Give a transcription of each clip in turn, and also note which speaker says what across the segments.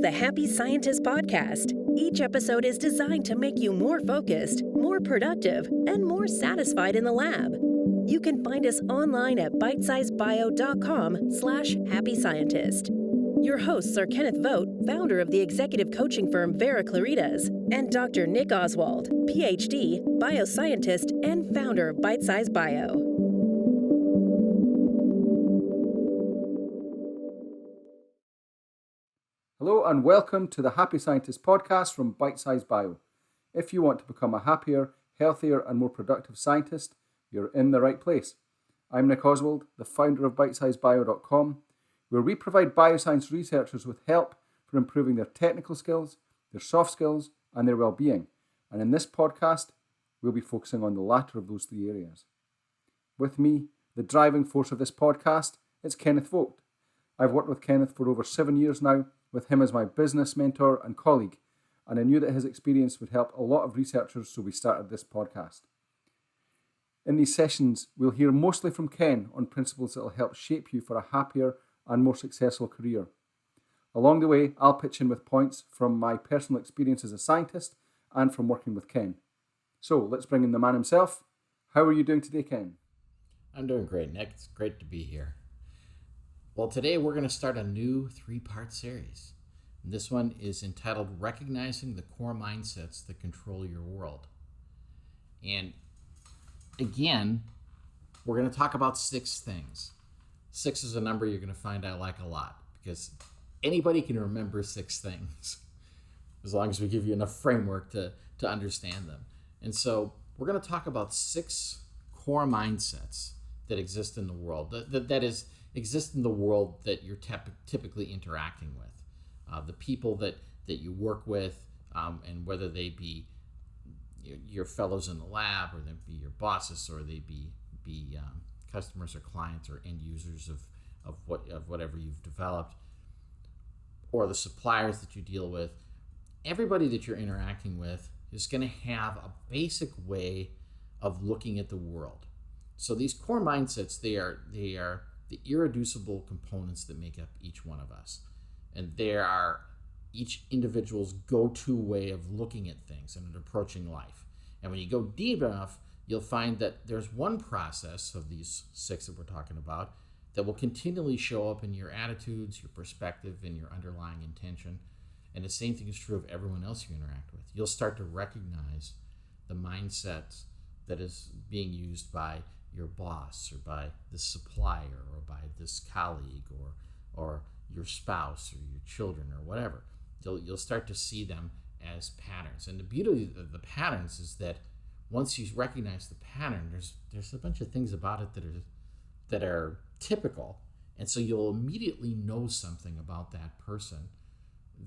Speaker 1: the Happy Scientist Podcast. Each episode is designed to make you more focused, more productive, and more satisfied in the lab. You can find us online at bitesizebio.com/happy scientist. Your hosts are Kenneth Vogt, founder of the executive coaching firm Vera Claritas, and Dr. Nick Oswald, PhD, bioscientist, and founder of Bite Size Bio.
Speaker 2: Hello and welcome to the Happy Scientist podcast from Bite Size Bio. If you want to become a happier, healthier and more productive scientist, you're in the right place. I'm Nick Oswald, the founder of bitesizebio.com, where we provide bioscience researchers with help for improving their technical skills, their soft skills and their well-being. And in this podcast, we'll be focusing on the latter of those three areas. With me, the driving force of this podcast, it's Kenneth Vogt. I've worked with Kenneth for over 7 years now, with him as my business mentor and colleague, and I knew that his experience would help a lot of researchers, so we started this podcast. In these sessions, we'll hear mostly from Ken on principles that will help shape you for a happier and more successful career. Along the way, I'll pitch in with points from my personal experience as a scientist and from working with Ken. So let's bring in the man himself. How are you doing today, Ken?
Speaker 3: I'm doing great, Nick. It's great to be here. Well, today we're going to start a new 3-part series. And this one is entitled Recognizing the Core Mindsets That Control Your World. And again, we're going to talk about 6 things. 6 is a number you're going to find I like a lot because anybody can remember 6 things as long as we give you enough framework to understand them. And so we're going to talk about 6 core mindsets that exist in the world. That exist in the world that you're typically interacting with. The people that you work with, and whether they be your fellows in the lab, or they be your bosses, or they be customers or clients or end users of whatever you've developed, or the suppliers that you deal with. Everybody that you're interacting with is going to have a basic way of looking at the world. So these core mindsets, they are the irreducible components that make up each one of us. And they are each individual's go-to way of looking at things and approaching life. And when you go deep enough, you'll find that there's one process of these 6 that we're talking about that will continually show up in your attitudes, your perspective, and your underlying intention. And the same thing is true of everyone else you interact with. You'll start to recognize the mindsets that is being used by your boss, or by the supplier, or by this colleague, or your spouse, or your children, or whatever. You'll start to see them as patterns. And the beauty of the patterns is that once you recognize the pattern, there's a bunch of things about it that are typical, and so you'll immediately know something about that person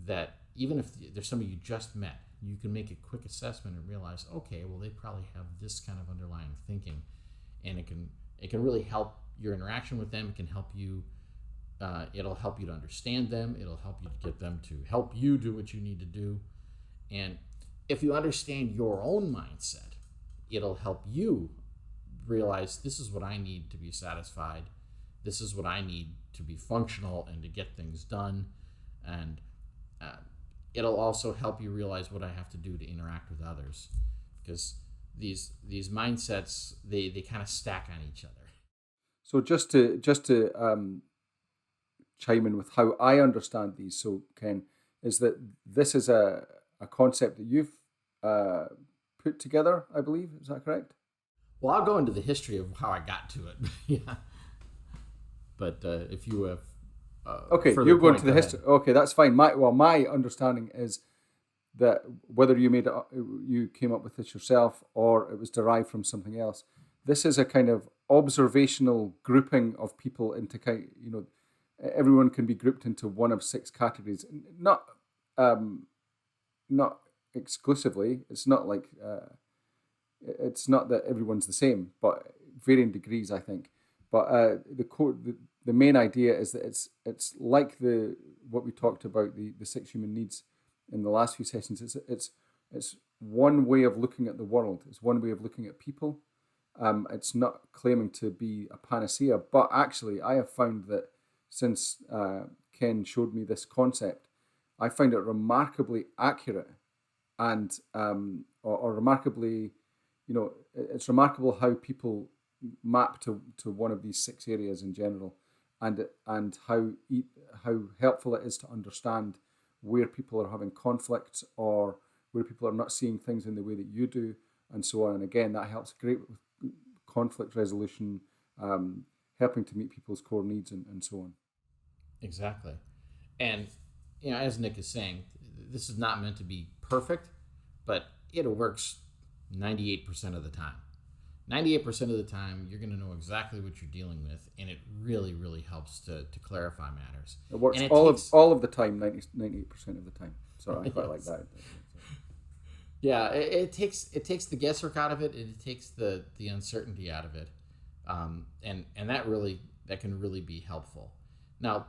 Speaker 3: that even if there's somebody you just met, you can make a quick assessment and realize, okay, well, they probably have this kind of underlying thinking. And it can really help your interaction with them. It can help you. It'll help you to understand them. It'll help you to get them to help you do what you need to do. And if you understand your own mindset, it'll help you realize this is what I need to be satisfied. This is what I need to be functional and to get things done. And it'll also help you realize what I have to do to interact with others, because these mindsets, they kind of stack on each other.
Speaker 2: So just to chime in with how I understand these, so Ken, is that this is a concept that you've put together, I believe. Is that correct?
Speaker 3: Well, I'll go into the history of how I got to it. Yeah. But if you have
Speaker 2: okay, you're going to the history. Okay, that's fine. My understanding is that whether you came up with this yourself or it was derived from something else, this is a kind of observational grouping of people into everyone can be grouped into one of 6 categories. Not exclusively. It's not like it's not that everyone's the same, but varying degrees, I think. But the main idea is that it's like what we talked about, the 6 human needs in the last few sessions. It's one way of looking at the world. It's one way of looking at people. It's not claiming to be a panacea, but actually I have found that since Ken showed me this concept, I find it remarkably accurate and or remarkably, it's remarkable how people map to one of these 6 areas in general, and how helpful it is to understand where people are having conflicts or where people are not seeing things in the way that you do, and so on. And again, that helps great with conflict resolution, helping to meet people's core needs and so on.
Speaker 3: Exactly. And, as Nick is saying, this is not meant to be perfect, but it works 98% of the time. 98% of the time, you're going to know exactly what you're dealing with, and it really, really helps to clarify matters.
Speaker 2: It works all of the time, 98% of the time. So I quite like that.
Speaker 3: Yeah, it takes the guesswork out of it, and it takes the uncertainty out of it, and that can really be helpful. Now,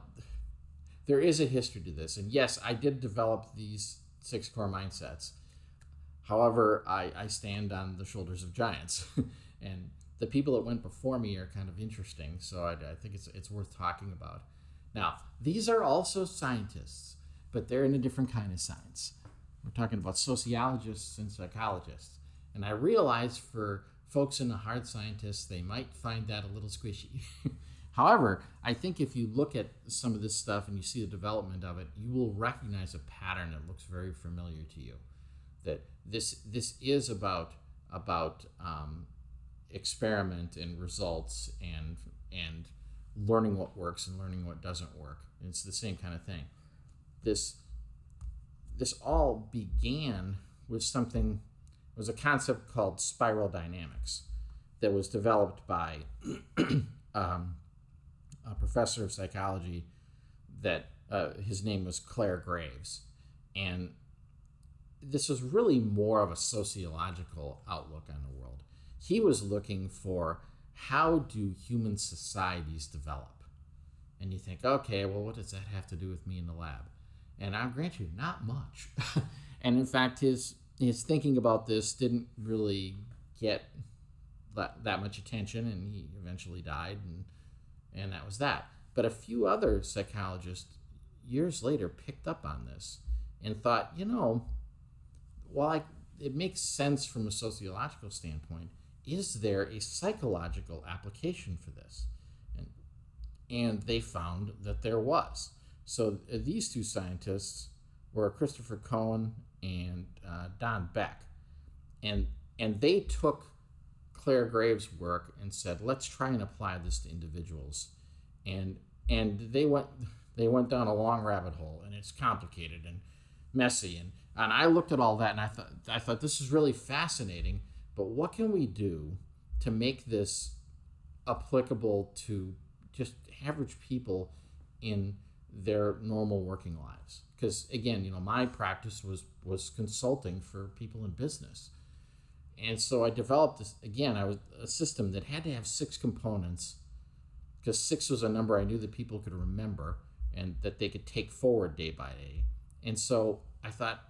Speaker 3: there is a history to this, and yes, I did develop these 6 core mindsets. However, I stand on the shoulders of giants, and the people that went before me are kind of interesting, so I think it's worth talking about. Now, these are also scientists, but they're in a different kind of science. We're talking about sociologists and psychologists. And I realize for folks in the hard scientists, they might find that a little squishy. However, I think if you look at some of this stuff and you see the development of it, you will recognize a pattern that looks very familiar to you. That this is about experiment and results and learning what works and learning what doesn't work. It's the same kind of thing. This all began with something. It was a concept called spiral dynamics that was developed by a professor of psychology that his name was Clare Graves. And this was really more of a sociological outlook on the world. He was looking for how do human societies develop? And you think, okay, well, what does that have to do with me in the lab? And I'll grant you, not much. And in fact, his thinking about this didn't really get that much attention, and he eventually died, and that was that. But a few other psychologists years later picked up on this and thought, while it makes sense from a sociological standpoint, is there a psychological application for this? And they found that there was. So these 2 scientists were Christopher Cohen and Don Beck. And they took Clare Graves' work and said, let's try and apply this to individuals. And they went down a long rabbit hole, and it's complicated and messy. And I looked at all that, and I thought this is really fascinating, but what can we do to make this applicable to just average people in their normal working lives? Because again, my practice was consulting for people in business. And so I developed this, again, a system that had to have 6 components, because 6 was a number I knew that people could remember and that they could take forward day by day. And so I thought,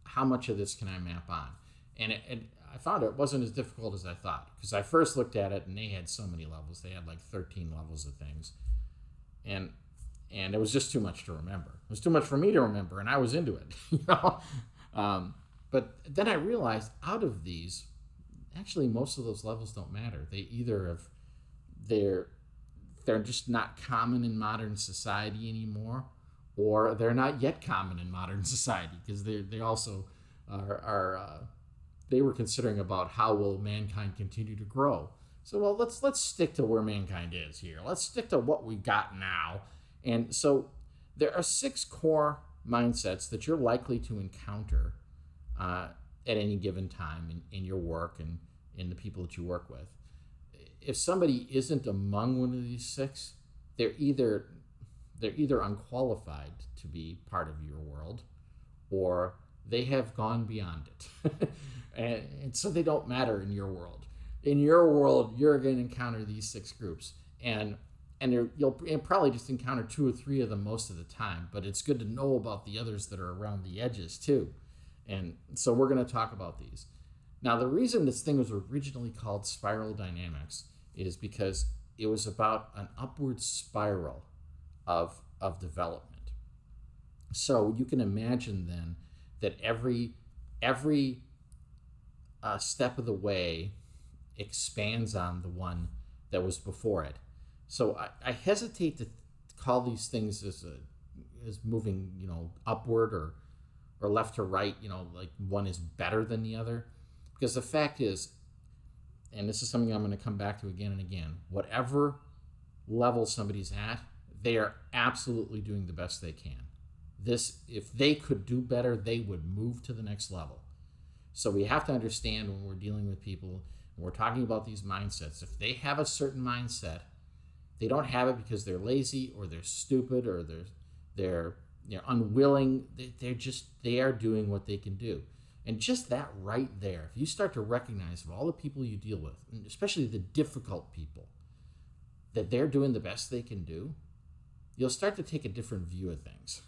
Speaker 3: how much of this can I map on? And I found it wasn't as difficult as I thought, because I first looked at it and they had so many levels. They had like 13 levels of things. And it was just too much to remember. It was too much for me to remember, and I was into it. But then I realized out of these, actually most of those levels don't matter. They either they're just not common in modern society anymore, or they're not yet common in modern society, because they also are they were considering about how will mankind continue to grow. So, well, let's stick to where mankind is here. Let's stick to what we've got now. And so there are 6 core mindsets that you're likely to encounter at any given time in your work and in the people that you work with. If somebody isn't among one of these 6, they're either unqualified to be part of your world, or they have gone beyond it. and so they don't matter in your world. In your world, you're going to encounter these 6 groups, and you'll probably just encounter 2 or 3 of them most of the time, but it's good to know about the others that are around the edges too. And so we're going to talk about these. Now, the reason this thing was originally called spiral dynamics is because it was about an upward spiral of development. So you can imagine then that every step of the way expands on the one that was before it. So I hesitate to call these things as moving, upward or left to right, like one is better than the other. Because the fact is, and this is something I'm going to come back to again and again, whatever level somebody's at, they are absolutely doing the best they can. If they could do better, they would move to the next level. So we have to understand when we're dealing with people, when we're talking about these mindsets, if they have a certain mindset, they don't have it because they're lazy or they're stupid or they're unwilling. They are doing what they can do. And just that right there, if you start to recognize of all the people you deal with, and especially the difficult people, that they're doing the best they can do, you'll start to take a different view of things.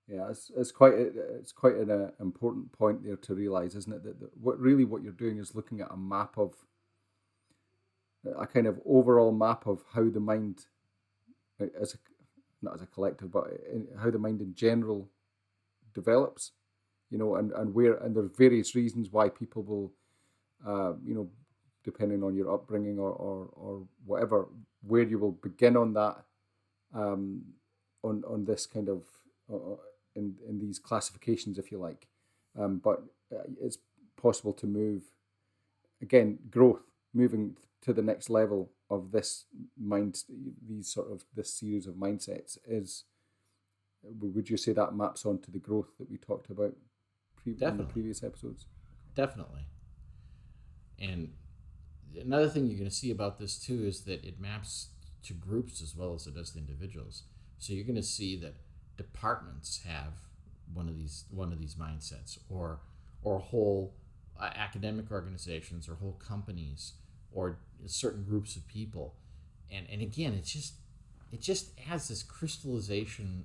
Speaker 2: Yeah, it's quite an important point there to realize, isn't it? That what you're doing is looking at a kind of overall map of how the mind, not as a collective, but how the mind in general develops, and there's various reasons why people will, depending on your upbringing or whatever, where you will begin on that, on this kind of in these classifications, if you like, but it's possible to move again, moving to the next level of this this series of mindsets is. Would you say that maps onto the growth that we talked about in the previous episodes?
Speaker 3: Definitely. And another thing you're going to see about this too is that it maps to groups as well as it does to individuals. So you're going to see that departments have one of these mindsets, or whole academic organizations, or whole companies, or certain groups of people, and again, it just adds this crystallization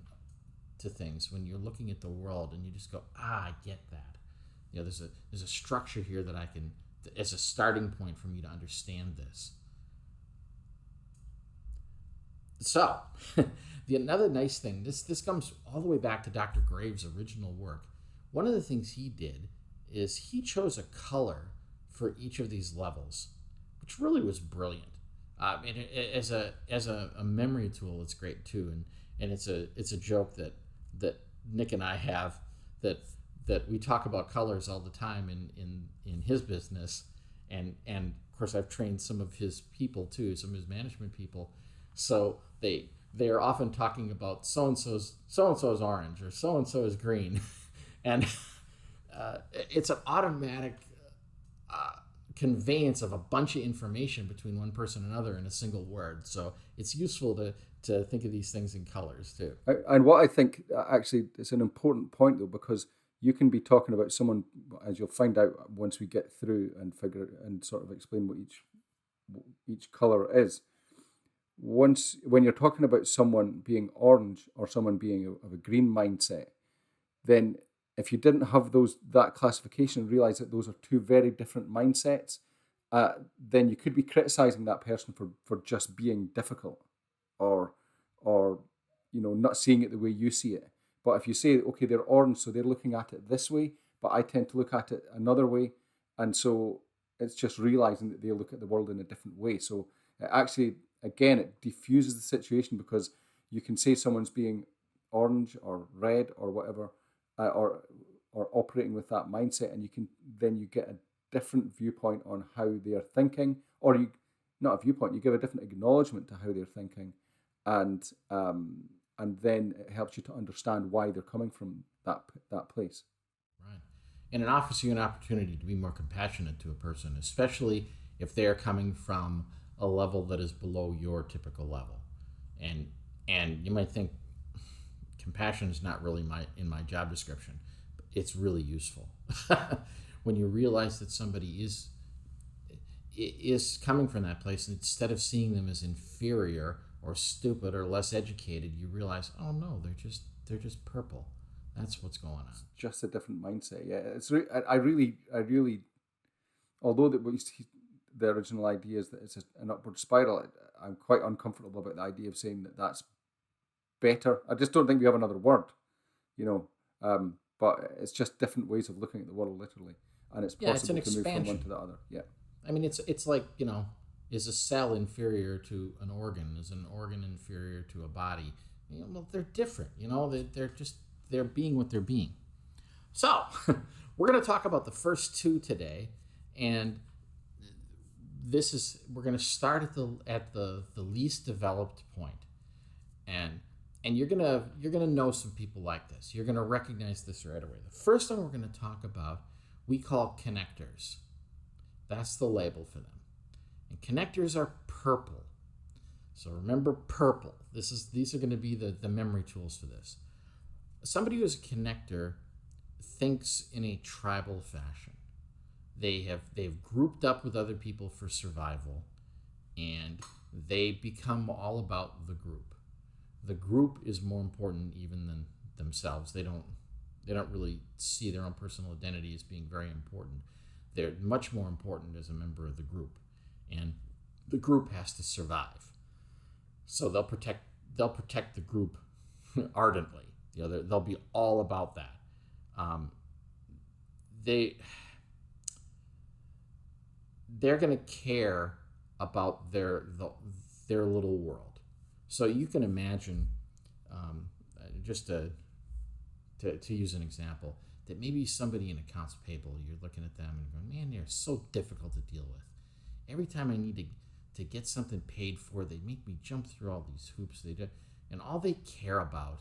Speaker 3: to things when you're looking at the world, and you just go, I get that. There's a structure here that I can, as a starting point for me to understand this. So, another nice thing, this comes all the way back to Dr. Graves' original work. One of the things he did is he chose a color for each of these levels, which really was brilliant. And as a memory tool, it's great too. And it's a joke that Nick and I have, that we talk about colors all the time in his business, and of course I've trained some of his people too, some of his management people. So they are often talking about so and so's orange or so and so is green, and it's an automatic conveyance of a bunch of information between one person and another in a single word. So it's useful to think of these things in colors too.
Speaker 2: And what I think actually is an important point though, because you can be talking about someone, as you'll find out once we get through and figure and sort of explain what each color is. When you're talking about someone being orange or someone being of a green mindset, then if you didn't have that classification and realize that those are two very different mindsets, then you could be criticizing that person for just being difficult or not seeing it the way you see it. But if you say, okay, they're orange, so they're looking at it this way, but I tend to look at it another way, and so it's just realizing that they look at the world in a different way. So it actually, again, it diffuses the situation, because you can say someone's being orange or red or whatever, or operating with that mindset, and you get a different viewpoint on how they're thinking, or not a viewpoint, you give a different acknowledgement to how they're thinking, and then it helps you to understand why they're coming from that place.
Speaker 3: Right. And it offers you an opportunity to be more compassionate to a person, especially if they're coming from a level that is below your typical level. And you might think compassion is not really in my job description, but it's really useful. When you realize that somebody is coming from that place, and instead of seeing them as inferior or stupid or less educated, you realize, oh no, they're just purple. That's what's going on. It's
Speaker 2: just a different mindset. Yeah, I really, although the original idea is that it's an upward spiral, I'm quite uncomfortable about the idea of saying that that's better. I just don't think we have another word, you know. But it's just different ways of looking at the world, literally, and it's possible to move from one to the other. Yeah.
Speaker 3: I mean, it's like, is a cell inferior to an organ? Is an organ inferior to a body? Well, they're different. They're being what they're being. So we're going to talk about the first two today, and we're going to start at the least developed point, and you're gonna know some people like this. You're gonna recognize this right away. The first one we're going to talk about, we call connectors. That's the label for them. And connectors are purple. So remember purple. These are going to be the memory tools for this. Somebody who's a connector thinks in a tribal fashion. They've grouped up with other people for survival, and they become all about the group. The group is more important even than themselves. They don't really see their own personal identity as being very important. They're much more important as a member of the group, and the group has to survive. So they'll protect the group ardently. They'll be all about that. They're going to care about their little world. So you can imagine, just to use an example, that maybe somebody in accounts payable, you're looking at them and going, man, they're so difficult to deal with. Every time I need to get something paid for, they make me jump through all these hoops. And all they care about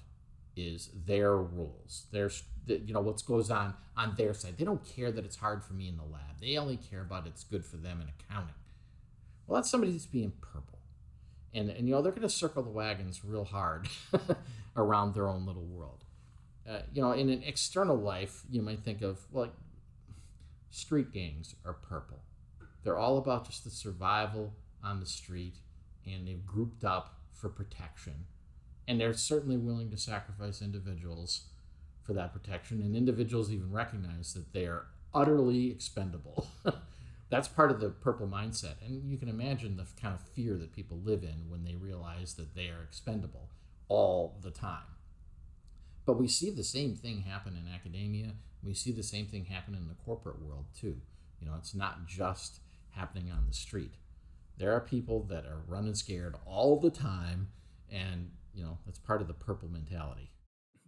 Speaker 3: is their rules. What goes on their side. They don't care that it's hard for me in the lab. They only care about it's good for them in accounting. Well, that's somebody that's being purple. And they're going to circle the wagons real hard around their own little world. In an external life, you might think of, like, street gangs are purple. They're all about just the survival on the street, and they've grouped up for protection. And they're certainly willing to sacrifice individuals for that protection, and individuals even recognize that they are utterly expendable. That's part of the purple mindset. And you can imagine the kind of fear that people live in when they realize that they are expendable all the time. But we see the same thing happen in academia. We see the same thing happen in the corporate world too. It's not just happening on the street. There are people that are running scared all the time, and that's part of the purple mentality.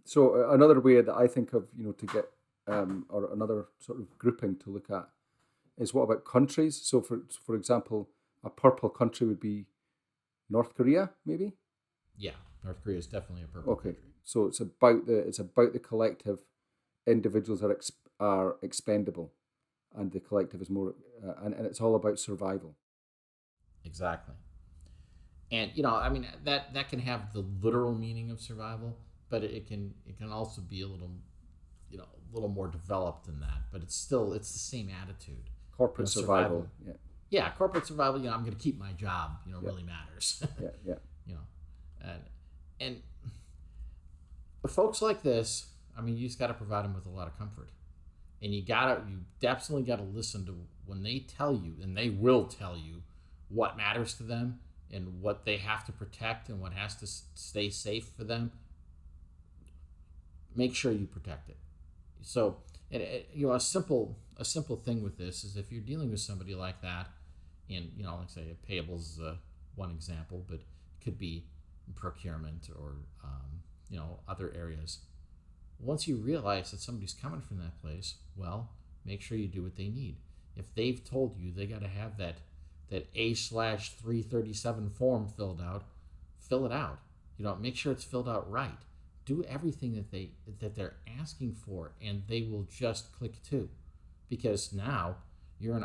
Speaker 2: So another way that I think of, to get, or another sort of grouping to look at, is what about countries? So for example, a purple country would be North Korea, maybe?
Speaker 3: Yeah, North Korea is definitely a purple country.
Speaker 2: So it's about the collective. Individuals are expendable, and the collective is more, and it's all about survival.
Speaker 3: Exactly. And that can have the literal meaning of survival, but it can also be a little more developed than that. But it's the same attitude.
Speaker 2: Corporate survival.
Speaker 3: Yeah, corporate survival. I'm going to keep my job. Really matters.
Speaker 2: Yeah.
Speaker 3: And folks like this, you just got to provide them with a lot of comfort, and you definitely got to listen to when they tell you, and they will tell you what matters to them and what they have to protect and what has to stay safe for them. Make sure you protect it. So, a simple thing with this is if you're dealing with somebody like that, and like say payables is one example, but it could be procurement or other areas. Once you realize that somebody's coming from that place, well, make sure you do what they need. If they've told you they got to have that A/337 form filled out, fill it out. Make sure it's filled out right. Do everything that they're asking for, and they will just click to, because now you're an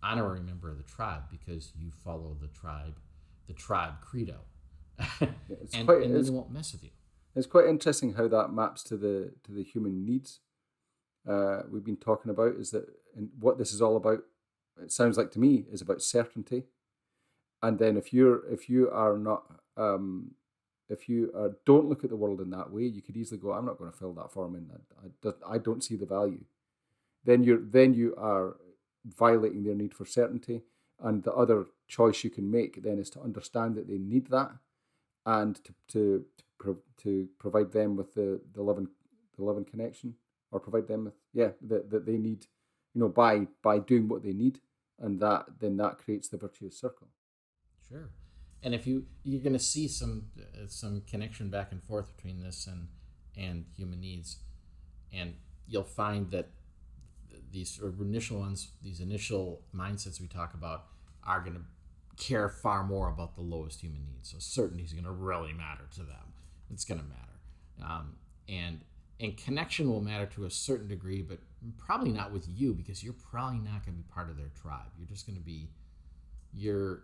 Speaker 3: honorary member of the tribe because you follow the tribe credo, and they won't mess with you.
Speaker 2: It's quite interesting how that maps to the human needs we've been talking about. Is that, and what this is all about? It sounds like to me is about certainty. And then if you don't look at the world in that way, you could easily go, I'm not going to fill that form in. I don't see the value. Then you are violating their need for certainty. And the other choice you can make then is to understand that they need that, and to provide them with the loving connection, or provide them with that they need, by doing what they need, and that creates the virtuous circle.
Speaker 3: Sure. And if you're going to see some connection back and forth between this and human needs, and you'll find that these sort of initial mindsets we talk about are going to care far more about the lowest human needs. So certainty is going to really matter to them. It's going to matter, and connection will matter to a certain degree, but probably not with you, because you're probably not going to be part of their tribe. You're just going to be you're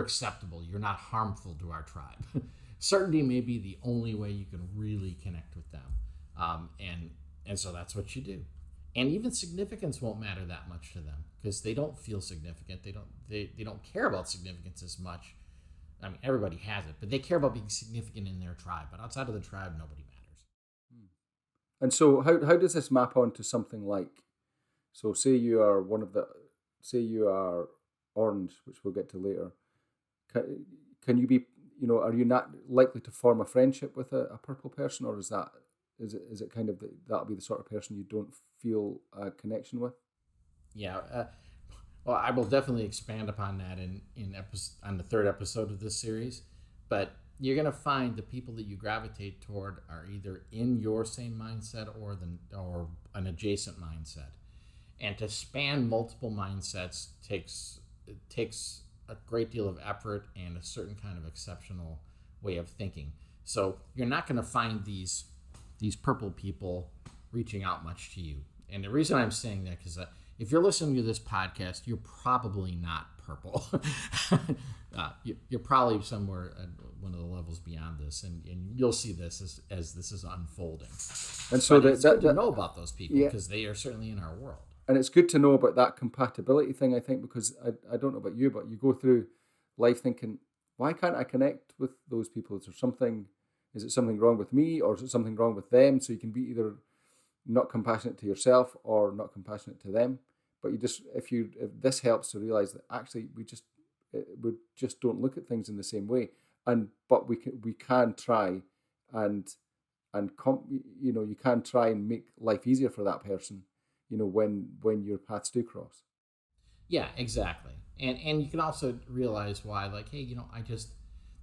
Speaker 3: acceptable. You're not harmful to our tribe. Certainty may be the only way you can really connect with them, and so that's what you do. And even significance won't matter that much to them, because they don't feel significant. They don't care about significance as much. I mean, everybody has it, but they care about being significant in their tribe. But outside of the tribe, nobody matters.
Speaker 2: And so, how does this map onto something like? So, say you are orange, which we'll get to later. Can you be? Are you not likely to form a friendship with a purple person, or is it kind of that'll be the sort of person you don't feel a connection with?
Speaker 3: Yeah. Well, I will definitely expand upon that on the third episode of this series. But you're going to find the people that you gravitate toward are either in your same mindset or an adjacent mindset. And to span multiple mindsets takes a great deal of effort and a certain kind of exceptional way of thinking. So you're not going to find these purple people reaching out much to you. And the reason I'm saying that is if you're listening to this podcast, you're probably not purple. You're probably somewhere at one of the levels beyond this, and you'll see this as this is unfolding. And so it's good to know about those people, because they are certainly in our world.
Speaker 2: And it's good to know about that compatibility thing, I think, because I don't know about you, but you go through life thinking, why can't I connect with those people? Is it something wrong with me, or is it something wrong with them? So you can be either not compassionate to yourself or not compassionate to them. But if this helps to realize that actually we just don't look at things in the same way, but we can try you can try and make life easier for that person, when your paths do cross.
Speaker 3: Yeah, exactly. And you can also realize why, like, hey,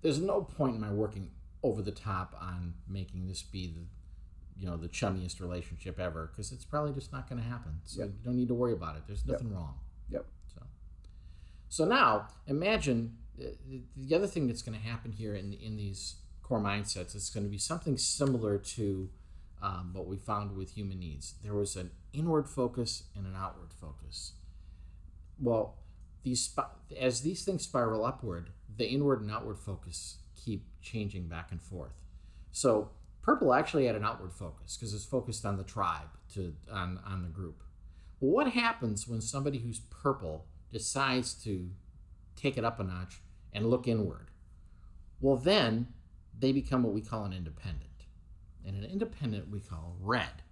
Speaker 3: there's no point in my working over the top on making this be the chummiest relationship ever, because it's probably just not going to happen. So you don't need to worry about it. There's nothing wrong.
Speaker 2: Yep.
Speaker 3: So now imagine the other thing that's going to happen here in these core mindsets. It's going to be something similar to what we found with human needs. There was an inward focus and an outward focus. Well, as these things spiral upward, the inward and outward focus keep changing back and forth. So purple actually had an outward focus because it's focused on the tribe, on the group. Well, what happens when somebody who's purple decides to take it up a notch and look inward? Well, then they become what we call an independent. And an independent we call red.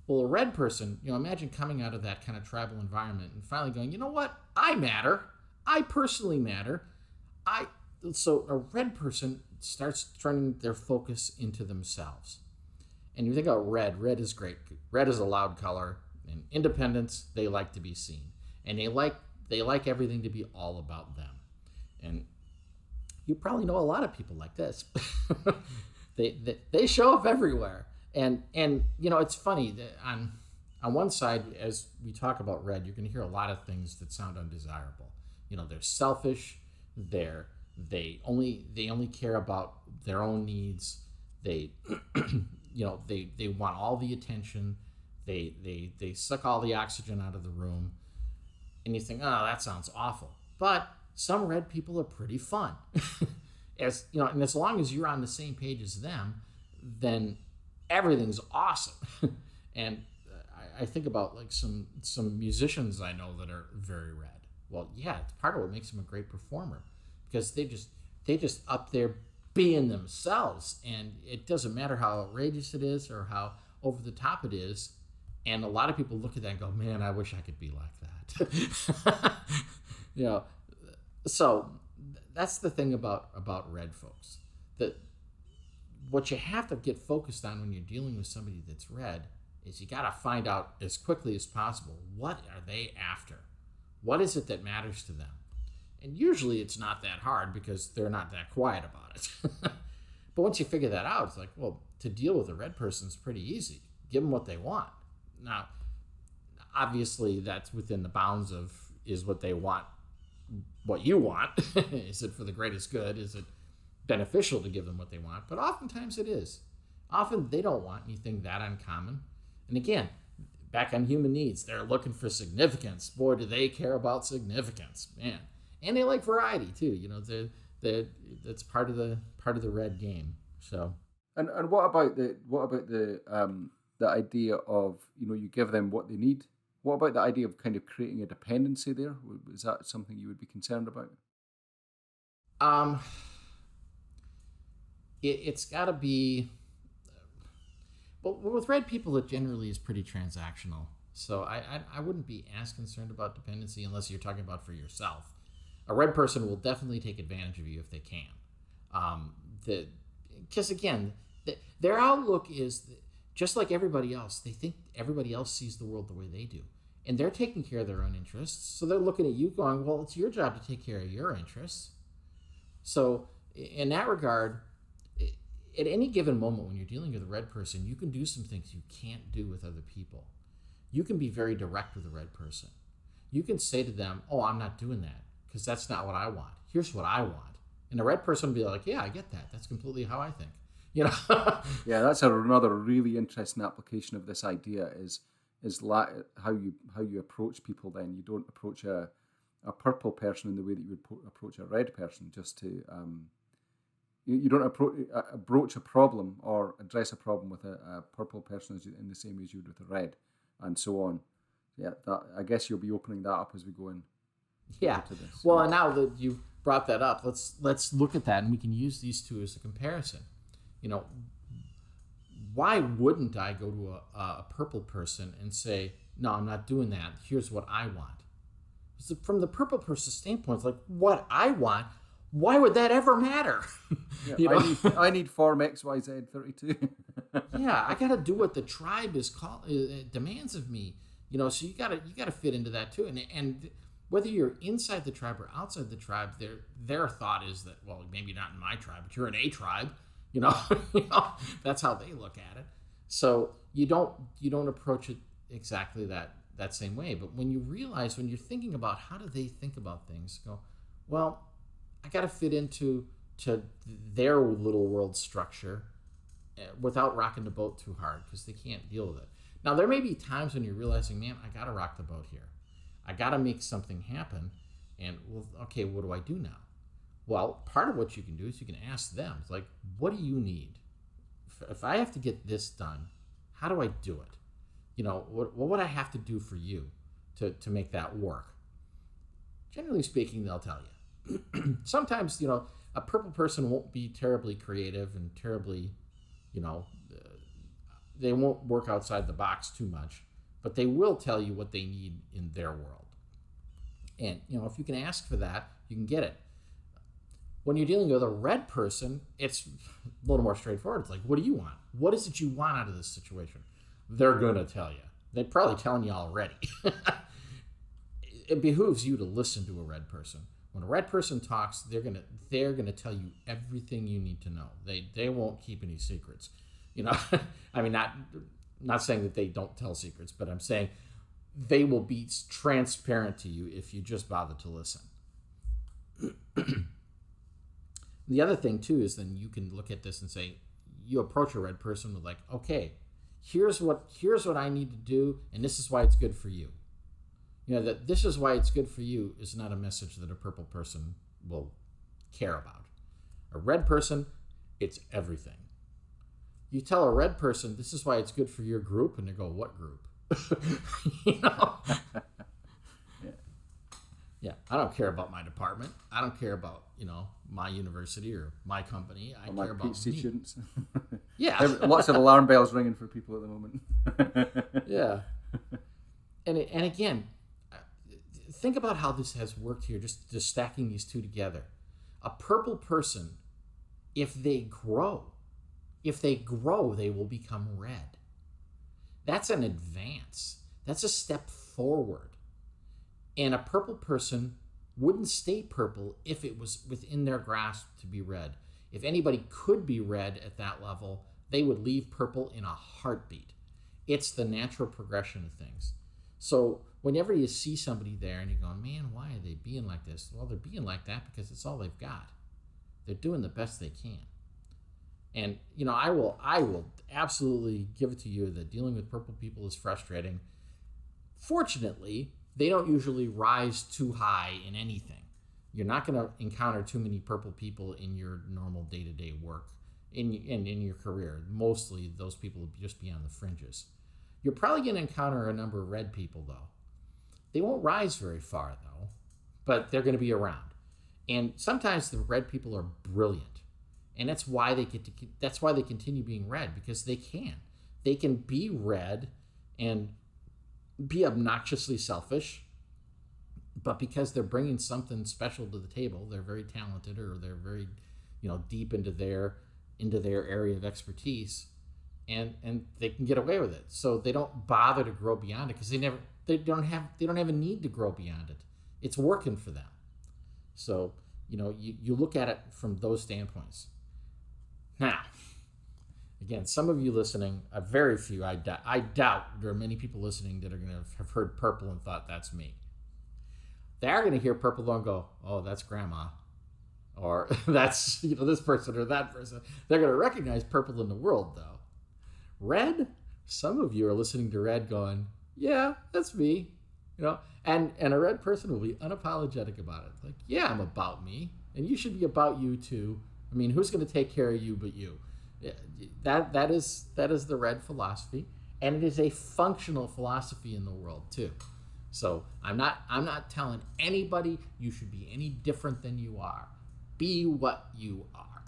Speaker 3: Well, a red person, imagine coming out of that kind of tribal environment and finally going, you know what? I matter. I personally matter. So a red person starts turning their focus into themselves. And you think about red is great. Red is a loud color. And independents, they like to be seen. And they like everything to be all about them. And you probably know a lot of people like this. They show up everywhere. And it's funny that on one side, as we talk about red, you're going to hear a lot of things that sound undesirable. They're selfish. They only care about their own needs. They they want all the attention. They suck all the oxygen out of the room. And you think, oh, that sounds awful. But some red people are pretty fun. And as long as you're on the same page as them, then everything's awesome. And I think about like some musicians I know that are very red. Well, yeah, it's part of what makes them a great performer, because they just up there being themselves, and it doesn't matter how outrageous it is or how over the top it is. And a lot of people look at that and go, man, I wish I could be like that. So that's the thing about red folks. That what you have to get focused on when you're dealing with somebody that's red is you got to find out as quickly as possible, what are they after? What is it that matters to them? And usually it's not that hard because they're not that quiet about it. But once you figure that out, it's like, well, to deal with a red person is pretty easy. Give them what they want. Now, obviously that's within the bounds of, is what they want what you want? Is it for the greatest good? Is it beneficial to give them what they want? But oftentimes it is. Often they don't want anything that uncommon. And again, back on human needs, they're looking for significance. Boy, do they care about significance, man. And they like variety too. You know, that's part of the red game. So.
Speaker 2: And what about the idea of, you know, you give them what they need? What about the idea of kind of creating a dependency there? Is that something you would be concerned about?
Speaker 3: It's got to be. Well, with red people, it generally is pretty transactional. So I wouldn't be as concerned about dependency unless you're talking about for yourself. A red person will definitely take advantage of you if they can. Because again, their outlook is just like everybody else. They think everybody else sees the world the way they do. And they're taking care of their own interests. So they're looking at you going, well, it's your job to take care of your interests. So in that regard, at any given moment when you're dealing with a red person, you can do some things you can't do with other people. You can be very direct with a red person. You can say to them, oh, I'm not doing that because that's not what I want. Here's what I want. And a red person will be like, yeah, I get that. That's completely how I think. You know?
Speaker 2: Yeah, that's another really interesting application of this idea is how you approach people. Then you don't approach a purple person in the way that you would approach a red person. Just to you don't broach a problem or address a problem with a purple person in the same way as you would with a red, and so on. Yeah, I guess you'll be opening that up as we go in.
Speaker 3: Yeah. To this. Well, and now that you've brought that up, let's look at that, and we can use these two as a comparison. You know, why wouldn't I go to a purple person and say, no, I'm not doing that. Here's what I want. So from the purple person's standpoint, it's like, what I want, why would that ever matter?
Speaker 2: Yeah,
Speaker 3: you know?
Speaker 2: I need form XYZ 32.
Speaker 3: Yeah, I got to do what the tribe demands of me. You know, so you got to fit into that too. And whether you're inside the tribe or outside the tribe, their thought is that, well, maybe not in my tribe, but you're in a tribe. You know, that's how they look at it. So you don't approach it exactly that same way. But when you realize, when you're thinking about how do they think about things, go, well, I got to fit into their little world structure without rocking the boat too hard because they can't deal with it. Now, there may be times when you're realizing, man, I got to rock the boat here. I got to make something happen. And, well, okay, what do I do now? Well, part of what you can do is you can ask them, it's like, what do you need? If I have to get this done, how do I do it? You know, what would I have to do for you to make that work? Generally speaking, they'll tell you. Sometimes, you know, a purple person won't be terribly creative and terribly, you know, they won't work outside the box too much, but they will tell you what they need in their world. And, you know, if you can ask for that, you can get it. When you're dealing with a red person, it's a little more straightforward. It's like, what do you want? What is it you want out of this situation? They're going to tell you. They're probably telling you already. It behooves you to listen to a red person. When a red person talks, they're gonna tell you everything you need to know. They won't keep any secrets. You know, I mean, not saying that they don't tell secrets, but I'm saying they will be transparent to you if you just bother to listen. The other thing too is then you can look at this and say, you approach a red person with like, okay, here's what I need to do, and this is why it's good for you. You know, that this is why it's good for you is not a message that a purple person will care about. A red person, it's everything. You tell a red person, this is why it's good for your group, and they go, what group? You know? Yeah, I don't care about my department. I don't care about, you know, my university or my company. I care about
Speaker 2: PhD students.
Speaker 3: Yeah.
Speaker 2: Lots of alarm bells ringing for people at the moment.
Speaker 3: Yeah. And again, think about how this has worked here, just stacking these two together. A purple person, if they grow, If they grow, they will become red. That's an advance. That's a step forward. And a purple person wouldn't stay purple if it was within their grasp to be red. If anybody could be red at that level, they would leave purple in a heartbeat. It's the natural progression of things. So whenever you see somebody there and you're going, man, why are they being like this? Well, they're being like that because it's all they've got. They're doing the best they can. And, I will absolutely give it to you that dealing with purple people is frustrating. Fortunately, they don't usually rise too high in anything. You're not going to encounter too many purple people in your normal day-to-day work, in your career. Mostly those people will just be on the fringes. You're probably going to encounter a number of red people, though. They won't rise very far, though, but they're going to be around. And sometimes the red people are brilliant. And that's why they continue being red, because they can. They can be red and be obnoxiously selfish, but because they're bringing something special to the table, they're very talented, or they're very, deep into their area of expertise, and they can get away with it. So they don't bother to grow beyond it because they don't have a need to grow beyond it. It's working for them. So you look at it from those standpoints. Now, again, some of you listening, very few, I doubt there are many people listening that are going to have heard purple and thought that's me. They are going to hear purple and go, oh, that's grandma. Or that's, this person or that person. They're going to recognize purple in the world, though. Red, some of you are listening to red going, yeah, that's me. And a red person will be unapologetic about it. Like, yeah, I'm about me. And you should be about you, too. I mean, who's going to take care of you but you? That is the red philosophy, and it is a functional philosophy in the world too. So I'm not telling anybody you should be any different than you are. Be what you are.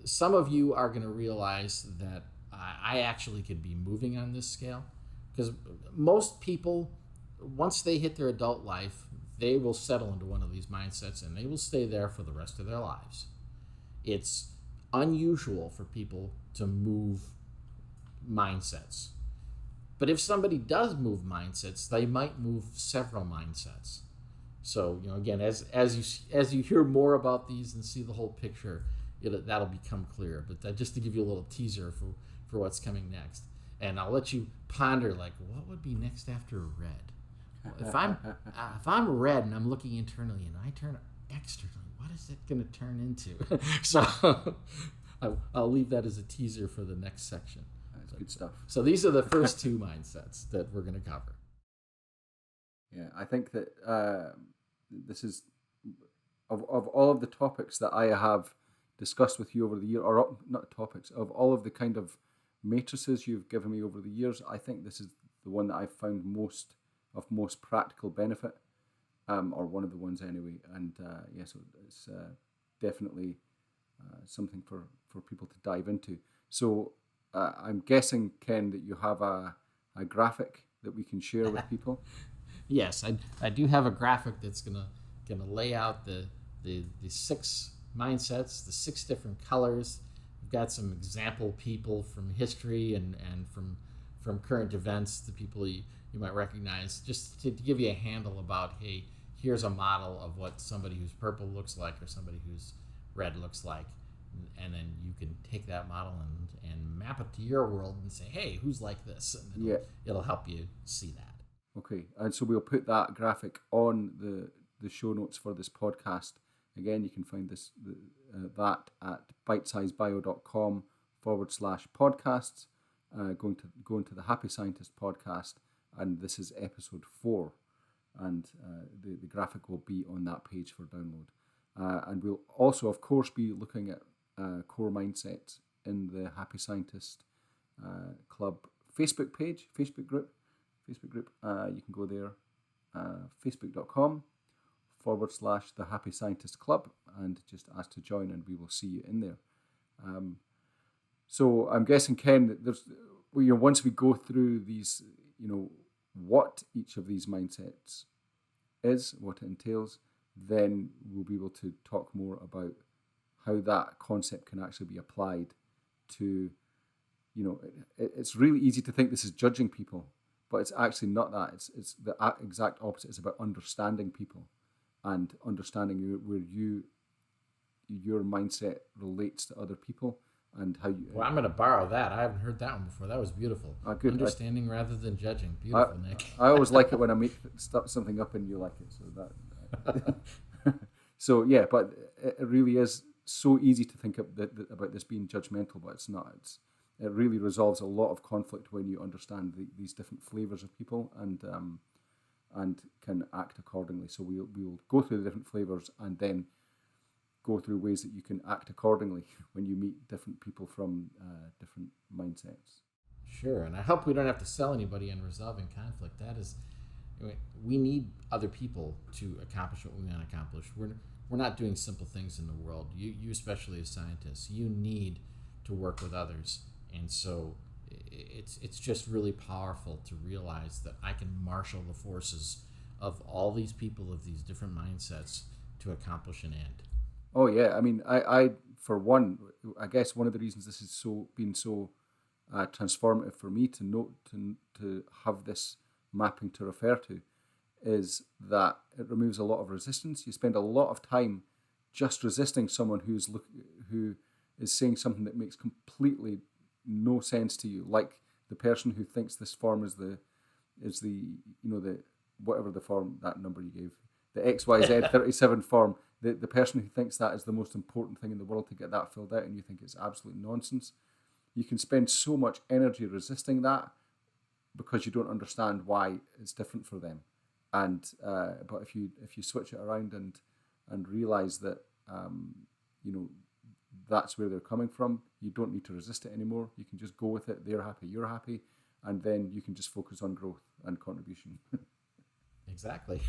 Speaker 3: Some of you are going to realize that I actually could be moving on this scale, because most people, once they hit their adult life, they will settle into one of these mindsets and they will stay there for the rest of their lives. It's unusual for people to move mindsets. But if somebody does move mindsets, they might move several mindsets. So, again, as you hear more about these and see the whole picture, that'll become clear. But just to give you a little teaser for what's coming next. And I'll let you ponder, like, what would be next after red? If I'm red and I'm looking internally and I turn externally, what is it going to turn into? So I'll leave that as a teaser for the next section.
Speaker 2: That's good stuff.
Speaker 3: So these are the first two mindsets that we're going to cover.
Speaker 2: Yeah, I think that this is, of all of the topics that I have discussed with you over the year, or not topics, of all of the kind of matrices you've given me over the years, I think this is the one that I've found most practical benefit, or one of the ones anyway. And so it's definitely something for people to dive into. So I'm guessing, Ken, that you have a graphic that we can share with people.
Speaker 3: Yes, I do have a graphic that's gonna lay out the 6 mindsets, the 6 different colors. We've got some example people from history and from current events, the people you might recognize, just to give you a handle about, hey, here's a model of what somebody who's purple looks like or somebody who's red looks like. And then you can take that model and map it to your world and say, hey, who's like this? And it'll help you see that.
Speaker 2: Okay, and so we'll put that graphic on the show notes for this podcast. Again, you can find that at bitesizebio.com/podcasts. Go into the Happy Scientist podcast, and this is episode 4. And the graphic will be on that page for download. And we'll also, of course, be looking at core mindsets in the Happy Scientist Club Facebook group. You can go there, facebook.com/the Happy Scientist Club, and just ask to join, and we will see you in there. So I'm guessing, Ken, that once we go through these, what each of these mindsets is, what it entails, then we'll be able to talk more about how that concept can actually be applied to, it's really easy to think this is judging people, but it's actually not that. It's the exact opposite. It's about understanding people and understanding where your mindset relates to other people and how you...
Speaker 3: Well, I'm going to borrow that. I haven't heard that one before. That was beautiful.
Speaker 2: Good.
Speaker 3: Understanding rather than judging. Beautiful, Nick.
Speaker 2: I always like it when I make something up and you like it. So yeah, but it really is so easy to think about this being judgmental, but it's not. It really resolves a lot of conflict when you understand these different flavors of people and can act accordingly. So we'll go through the different flavors and then go through ways that you can act accordingly when you meet different people from different mindsets.
Speaker 3: Sure, and I hope we don't have to sell anybody on resolving conflict. That is, we need other people to accomplish what we want to accomplish. We're not doing simple things in the world. You especially as scientists, you need to work with others, and so it's just really powerful to realize that I can marshal the forces of all these people of these different mindsets to accomplish an end.
Speaker 2: Oh yeah, I mean, I for one, I guess one of the reasons this is been so transformative for me to have this mapping to refer to is that it removes a lot of resistance. You spend a lot of time just resisting someone who is saying something that makes completely no sense to you, like the person who thinks this form is the whatever the form, that number you gave, the XYZ 37 form. The person who thinks that is the most important thing in the world to get that filled out, and you think it's absolute nonsense. You can spend so much energy resisting that because you don't understand why it's different for them. And but if you switch it around and realize that that's where they're coming from, you don't need to resist it anymore. You can just go with it. They're happy, you're happy, and then you can just focus on growth and contribution.
Speaker 3: Exactly.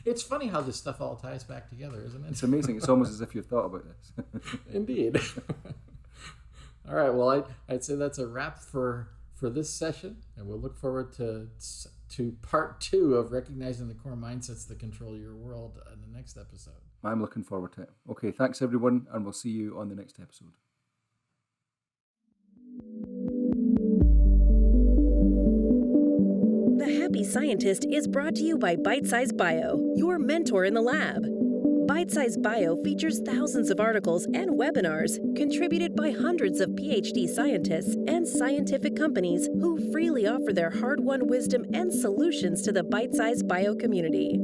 Speaker 3: It's funny how this stuff all ties back together, isn't it?
Speaker 2: It's amazing. It's almost as if you've thought about this.
Speaker 3: Indeed. All right. Well, I'd say that's a wrap for this session, and we'll look forward to part 2 of recognizing the core mindsets that control your world in the next episode.
Speaker 2: I'm looking forward to it. Okay, thanks everyone, and we'll see you on the next episode.
Speaker 1: The Happy Scientist is brought to you by Bite-Size Bio, your mentor in the lab. Bite-Size Bio features thousands of articles and webinars contributed by hundreds of PhD scientists and scientific companies who freely offer their hard-won wisdom and solutions to the Bite-Size Bio community.